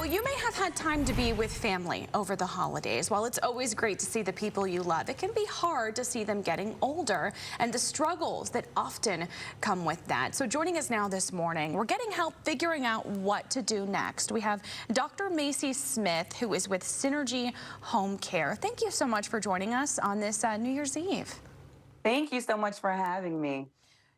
you may have had time to be with family over the holidays. While it's always great to see the people you love, it can be hard to see them getting older and the struggles that often come with that. So joining us now this morning, we're getting help figuring out what to do next. We have Dr. Macie Smith, who is with Synergy Home Care. Thank you so much for joining us on this New Year's Eve. Thank you so much for having me.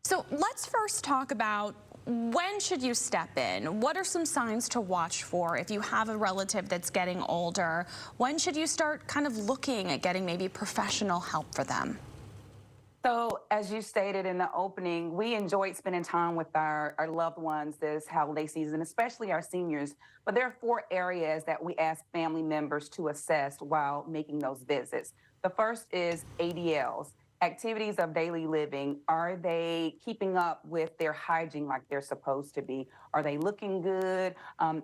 So let's first talk about when should you step in? What are some signs to watch for if you have a relative that's getting older? When should you start kind of looking at getting maybe professional help for them? So as you stated in the opening, we enjoyed spending time with our loved ones this holiday season, especially our seniors. But there are 4 areas that we ask family members to assess while making those visits. The first is ADLs. Activities of daily living. Are they keeping up with their hygiene like they're supposed to be? Are they looking good?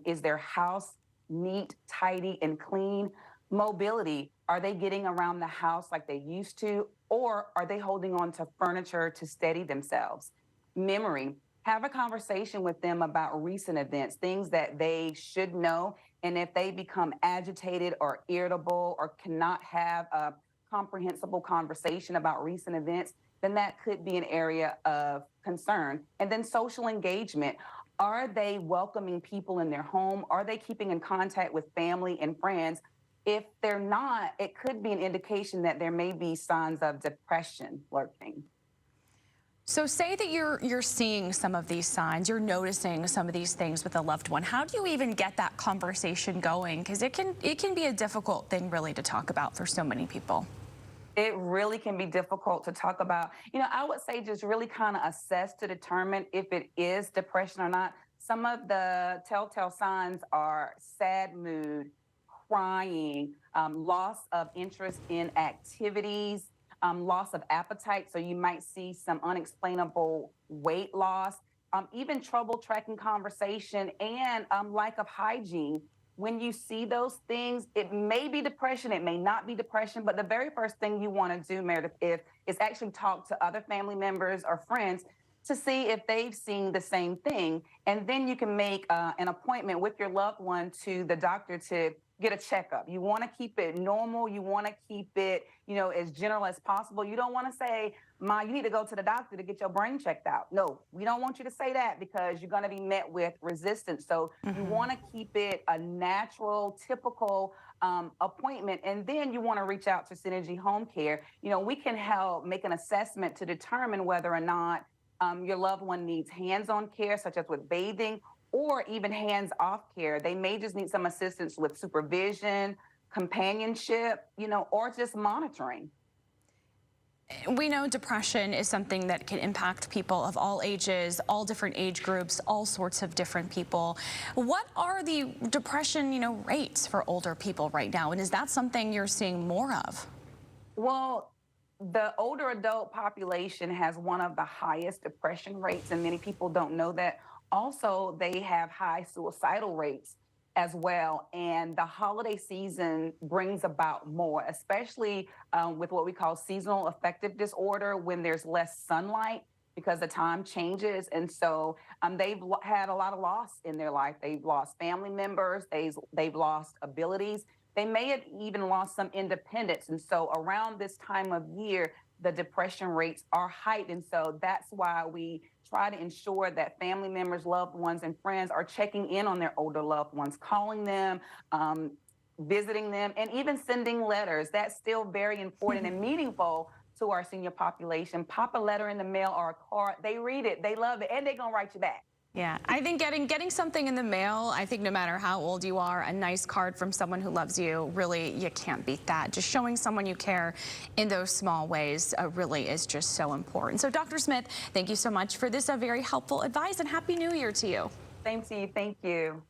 Is their house neat, tidy, and clean? Mobility. Are they getting around the house like they used to? Or are they holding on to furniture to steady themselves? Memory. Have a conversation with them about recent events, things that they should know. And if they become agitated or irritable or cannot have a comprehensible conversation about recent events, then that could be an area of concern. And then social engagement. Are they welcoming people in their home? Are they keeping in contact with family and friends? If they're not, it could be an indication that there may be signs of depression lurking. So say that you're seeing some of these signs, you're noticing some of these things with a loved one. How do you even get that conversation going? Because it can be a difficult thing really to talk about for so many people. It really can be difficult to talk about. I would say just really kind of assess to determine if it is depression or not. Some of the telltale signs are sad mood, crying, loss of interest in activities, loss of appetite. So you might see some unexplainable weight loss, even trouble tracking conversation, and lack of hygiene. When you see those things, it may be depression, it may not be depression, but the very first thing you want to do, Meredith, is actually talk to other family members or friends to see if they've seen the same thing. And then you can make an appointment with your loved one to the doctor to get a checkup. You want to keep it normal. You want to keep it, as general as possible. You don't want to say, Ma, you need to go to the doctor to get your brain checked out. No, we don't want you to say that because you're going to be met with resistance. So you want to keep it a natural, typical appointment. And then you want to reach out to Synergy Home Care. We can help make an assessment to determine whether or not your loved one needs hands-on care, such as with bathing, or even hands-off care. They may just need some assistance with supervision, companionship, or just monitoring. We know depression is something that can impact people of all ages, all different age groups, all sorts of different people. What are the depression, rates for older people right now? And is that something you're seeing more of? Well, the older adult population has one of the highest depression rates, and many people don't know that. Also, they have high suicidal rates as well. And the holiday season brings about more, especially with what we call seasonal affective disorder, when there's less sunlight because the time changes. And so they've had a lot of loss in their life. They've lost family members, they've lost abilities. They may have even lost some independence. And so around this time of year, the depression rates are heightened. So that's why we try to ensure that family members, loved ones, and friends are checking in on their older loved ones, calling them, visiting them, and even sending letters. That's still very important and meaningful to our senior population. Pop a letter in the mail or a card. They read it, they love it, and they're going to write you back. Yeah, I think getting something in the mail, I think no matter how old you are, a nice card from someone who loves you, really, you can't beat that. Just showing someone you care in those small ways really is just so important. So Dr. Smith, thank you so much for this very helpful advice, and Happy New Year to you. Same to you. Thank you.